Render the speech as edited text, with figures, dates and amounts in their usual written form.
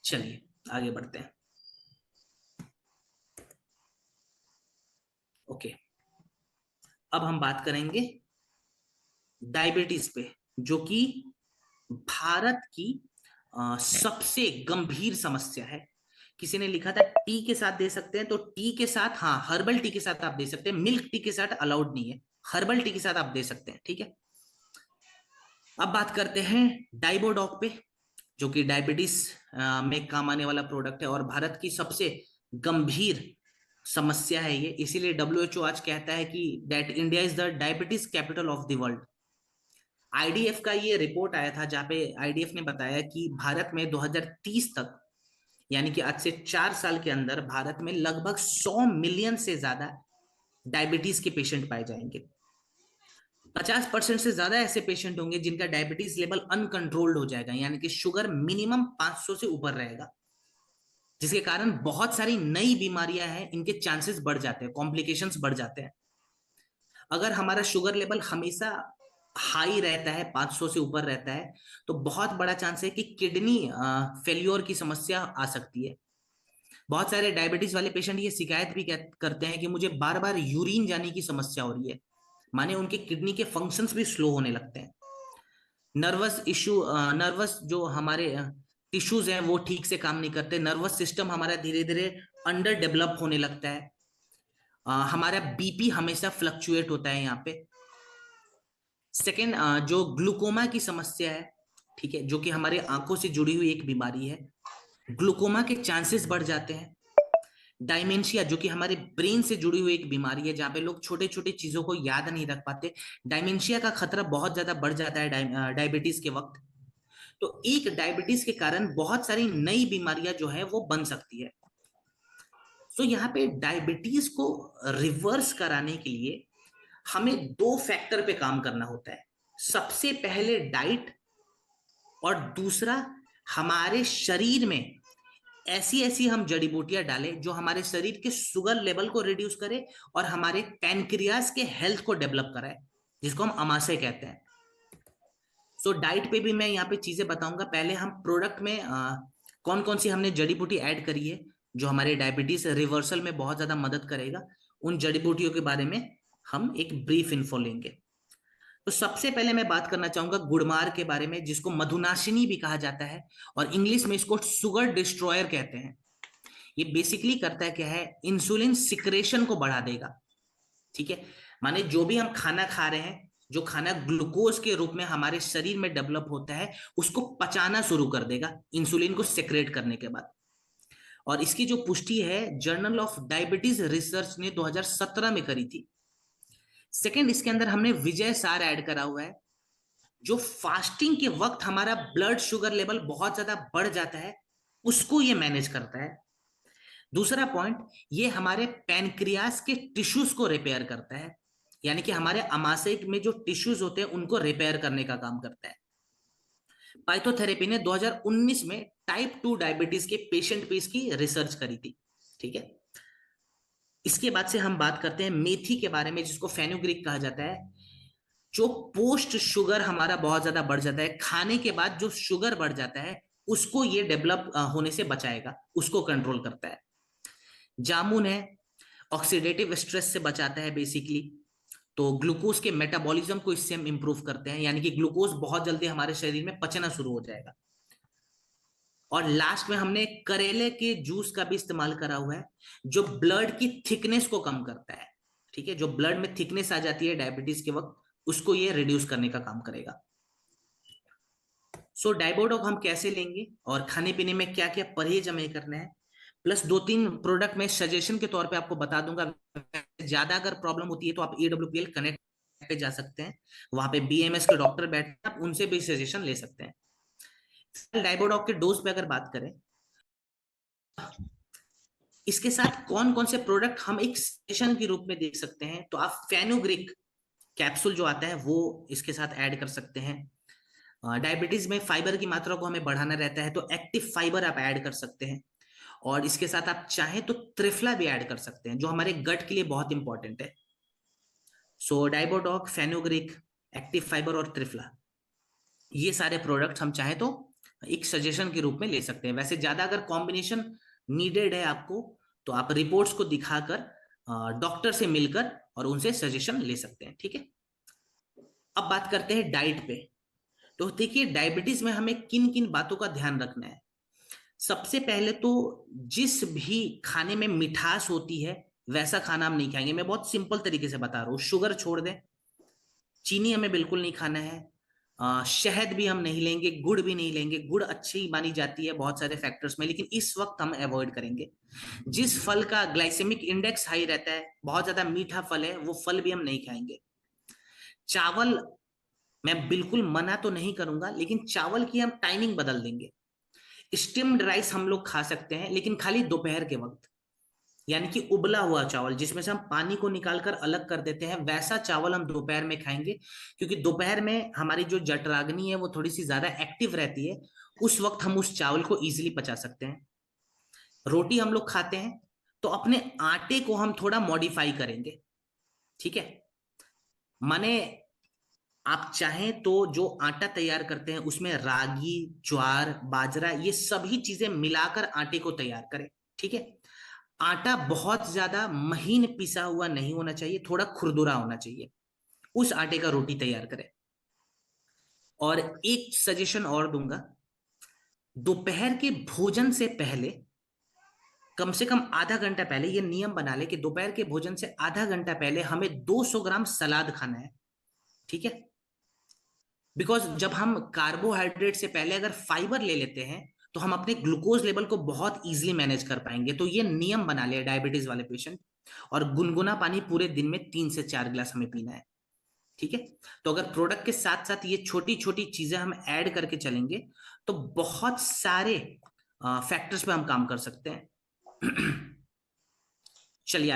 चलिए आगे बढ़ते हैं। ओके, अब हम बात करेंगे डायबिटीज पे, जो कि भारत की सबसे गंभीर समस्या है। किसी ने लिखा था टी के साथ दे सकते हैं, तो टी के साथ, हाँ, हर्बल टी के साथ आप दे सकते हैं, मिल्क टी के साथ अलाउड नहीं है, हर्बल टी के साथ आप दे सकते हैं, ठीक है। अब बात करते हैं डाइबोडॉक पे, जो कि डायबिटीज में काम आने वाला प्रोडक्ट है और भारत की सबसे गंभीर समस्या है ये। इसीलिए डब्ल्यूएचओ आज कहता है कि that India is the diabetes capital of the world. IDF का ये रिपोर्ट आया था, जहां पे आईडीएफ ने बताया कि भारत में 2030 तक, यानी कि आज से 4 साल के अंदर, भारत में लगभग 100 मिलियन से ज्यादा डायबिटीज के पेशेंट पाए जाएंगे। 50% से ज्यादा ऐसे पेशेंट होंगे जिनका डायबिटीज लेवल अनकंट्रोल्ड हो जाएगा, यानी कि शुगर मिनिमम 500 से ऊपर रहेगा, जिसके कारण बहुत सारी नई बीमारियां हैं, इनके चांसेस बढ़ जाते हैं, कॉम्प्लिकेशंस बढ़ जाते हैं। अगर हमारा शुगर लेवल हमेशा हाई रहता है, 500 से ऊपर रहता है, तो बहुत बड़ा चांस है कि किडनी फेल्योर की समस्या आ सकती है। बहुत सारे डायबिटीज वाले पेशेंट ये शिकायत भी करते हैं कि मुझे बार बार यूरिन जाने की समस्या हो रही है, माने उनके किडनी के फंक्शंस भी स्लो होने लगते हैं। नर्वस इशू, नर्वस जो हमारे टिश्यूज हैं वो ठीक से काम नहीं करते, नर्वस सिस्टम हमारा धीरे धीरे अंडर डेवलप होने लगता है। हमारा बीपी हमेशा फ्लक्चुएट होता है यहाँ पे। सेकेंड, जो ग्लूकोमा की समस्या है, ठीक है, जो कि हमारे आंखों से जुड़ी हुई एक बीमारी है, ग्लूकोमा के चांसेस बढ़ जाते हैं। डायमेंशिया, जो कि हमारे ब्रेन से जुड़ी हुई एक बीमारी है, जहां पे लोग छोटे छोटे चीजों को याद नहीं रख पाते, डायमेंशिया का खतरा बहुत ज्यादा बढ़ जाता है डायबिटीज के वक्त। तो एक डायबिटीज के कारण बहुत सारी नई बीमारियां जो है वो बन सकती है। तो यहाँ पे डायबिटीज को रिवर्स कराने के लिए हमें दो फैक्टर पे काम करना होता है। सबसे पहले डाइट, और दूसरा हमारे शरीर में ऐसी ऐसी हम जड़ी बूटियां डालें जो हमारे शरीर के शुगर लेवल को रिड्यूस करे और हमारे पैनक्रियाज के हेल्थ को डेवलप कराए, जिसको हम अमाशय कहते हैं। सो डाइट पे भी मैं यहाँ पे चीजें बताऊंगा। पहले हम प्रोडक्ट में कौन कौन सी हमने जड़ी बूटी ऐड करी है जो हमारे डायबिटीज रिवर्सल में बहुत ज्यादा मदद करेगा, उन जड़ी बूटियों के बारे में हम एक ब्रीफ इन्फो लेंगे। तो सबसे पहले मैं बात करना चाहूंगा गुड़मार के बारे में, जिसको मधुनाशिनी भी कहा जाता है और इंग्लिश में इसको शुगर डिस्ट्रॉयर कहते हैं। ये बेसिकली करता है क्या है, इंसुलिन सिक्रेशन को बढ़ा देगा, ठीक है। माने जो भी हम खाना खा रहे हैं, जो खाना ग्लूकोज के रूप में हमारे शरीर में डेवलप होता है, उसको पचाना शुरू कर देगा इंसुलिन को सेक्रेट करने के बाद। और इसकी जो पुष्टि है जर्नल ऑफ डायबिटीज रिसर्च ने 2017 में करी थी। सेकेंड, इसके अंदर हमने विजय सार ऐड करा हुआ है, जो फास्टिंग के वक्त हमारा ब्लड शुगर लेवल बहुत ज्यादा बढ़ जाता है, उसको ये मैनेज करता है। दूसरा पॉइंट, ये हमारे पैनक्रियास के टिश्यूज को रिपेयर करता है, यानी कि हमारे अमाशय में जो टिश्यूज होते हैं उनको रिपेयर करने का काम करता है। पाइथोथेरेपी ने 2019 में टाइप 2 डायबिटीज के पेशेंट पे इसकी रिसर्च करी थी, ठीक है। इसके बाद से हम बात करते हैं मेथी के बारे में, जिसको फेनुग्रीक कहा जाता है। जो पोस्ट शुगर हमारा बहुत ज्यादा बढ़ जाता है, खाने के बाद जो शुगर बढ़ जाता है, उसको ये डेवलप होने से बचाएगा, उसको कंट्रोल करता है। जामुन है, ऑक्सीडेटिव स्ट्रेस से बचाता है बेसिकली, तो ग्लूकोज के मेटाबॉलिज्म को इससे हम इंप्रूव करते हैं, यानी कि ग्लूकोज बहुत जल्दी हमारे शरीर में पचना शुरू हो जाएगा। और लास्ट में हमने करेले के जूस का भी इस्तेमाल करा हुआ है, जो ब्लड की थिकनेस को कम करता है, ठीक है। जो ब्लड में थिकनेस आ जाती है डायबिटीज के वक्त, उसको ये रिड्यूस करने का काम करेगा। सो डाइबोडोक हम कैसे लेंगे और खाने पीने में क्या क्या परहेज हमें करना है, प्लस 2-3 प्रोडक्ट में सजेशन के तौर पे आपको बता दूंगा। ज्यादा अगर प्रॉब्लम होती है तो आप AWPL कनेक्ट पे जा सकते हैं, वहां पे BMS के डॉक्टर बैठे हैं, आप उनसे भी सजेशन ले सकते हैं। डाइबोडोक के डोज पे अगर बात करें, इसके साथ कौन कौन से प्रोडक्ट हम एक सजेशन के रूप में देख सकते हैं, तो आप फेनुग्रीक कैप्सूल जो आता है वो इसके साथ ऐड कर सकते हैं। डायबिटीज में फाइबर की मात्रा को हमें बढ़ाना रहता है, तो एक्टिव फाइबर आप ऐड कर सकते हैं। और इसके साथ आप चाहें तो त्रिफला भी ऐड कर सकते हैं, जो हमारे गट के लिए बहुत इंपॉर्टेंट है। सो डाइबोडॉक, फेनुग्रीक, एक्टिव फाइबर और त्रिफला, ये सारे प्रोडक्ट हम चाहे तो एक सजेशन के रूप में ले सकते हैं। वैसे ज्यादा अगर कॉम्बिनेशन नीडेड है आपको, तो आप रिपोर्ट्स को दिखाकर डॉक्टर से मिलकर और उनसे सजेशन ले सकते हैं। ठीक है, अब बात करते हैं डाइट पे। तो देखिए, डायबिटीज में हमें किन किन बातों का ध्यान रखना है। सबसे पहले तो जिस भी खाने में मिठास होती है वैसा खाना हम नहीं खाएंगे। मैं बहुत सिंपल तरीके से बता रहा हूँ, शुगर छोड़ दें, चीनी हमें बिल्कुल नहीं खाना है, शहद भी हम नहीं लेंगे, गुड़ भी नहीं लेंगे। गुड़ अच्छी मानी जाती है बहुत सारे फैक्टर्स में, लेकिन इस वक्त हम अवॉइड करेंगे। जिस फल का ग्लाइसेमिक इंडेक्स हाई रहता है, बहुत ज्यादा मीठा फल है, वो फल भी हम नहीं खाएंगे। चावल मैं बिल्कुल मना तो नहीं करूंगा, लेकिन चावल की हम टाइमिंग बदल देंगे। स्टीम्ड राइस हम लोग खा सकते हैं, लेकिन खाली दोपहर के वक्त, यानी कि उबला हुआ चावल जिसमें से हम पानी को निकालकर अलग कर देते हैं, वैसा चावल हम दोपहर में खाएंगे। क्योंकि दोपहर में हमारी जो जठराग्नि है वो थोड़ी सी ज्यादा एक्टिव रहती है, उस वक्त हम उस चावल को इजीली पचा सकते हैं। रोटी हम लोग खाते हैं, तो अपने आटे को हम थोड़ा मॉडिफाई करेंगे। ठीक है, माने आप चाहें तो जो आटा तैयार करते हैं उसमें रागी, ज्वार, बाजरा, ये सभी चीजें मिलाकर आटे को तैयार करें। ठीक है, आटा बहुत ज्यादा महीन पिसा हुआ नहीं होना चाहिए, थोड़ा खुरदुरा होना चाहिए, उस आटे का रोटी तैयार करें। और एक सजेशन और दूंगा, दोपहर के भोजन से पहले कम से कम आधा घंटा पहले ये नियम बना ले कि दोपहर के भोजन से आधा घंटा पहले हमें 200 ग्राम सलाद खाना है। ठीक है, बिकॉज जब हम कार्बोहाइड्रेट से पहले अगर फाइबर ले लेते हैं, तो हम अपने ग्लूकोज लेवल को बहुत इजीली मैनेज कर पाएंगे। तो ये नियम बना ले डायबिटीज वाले पेशेंट। और गुनगुना पानी पूरे दिन में 3 से 4 गिलास हमें पीना है। ठीक है, तो अगर प्रोडक्ट के साथ साथ ये छोटी छोटी चीजें हम ऐड करके चलेंगे, तो बहुत सारे फैक्टर्स पे हम काम कर सकते हैं। चलिए।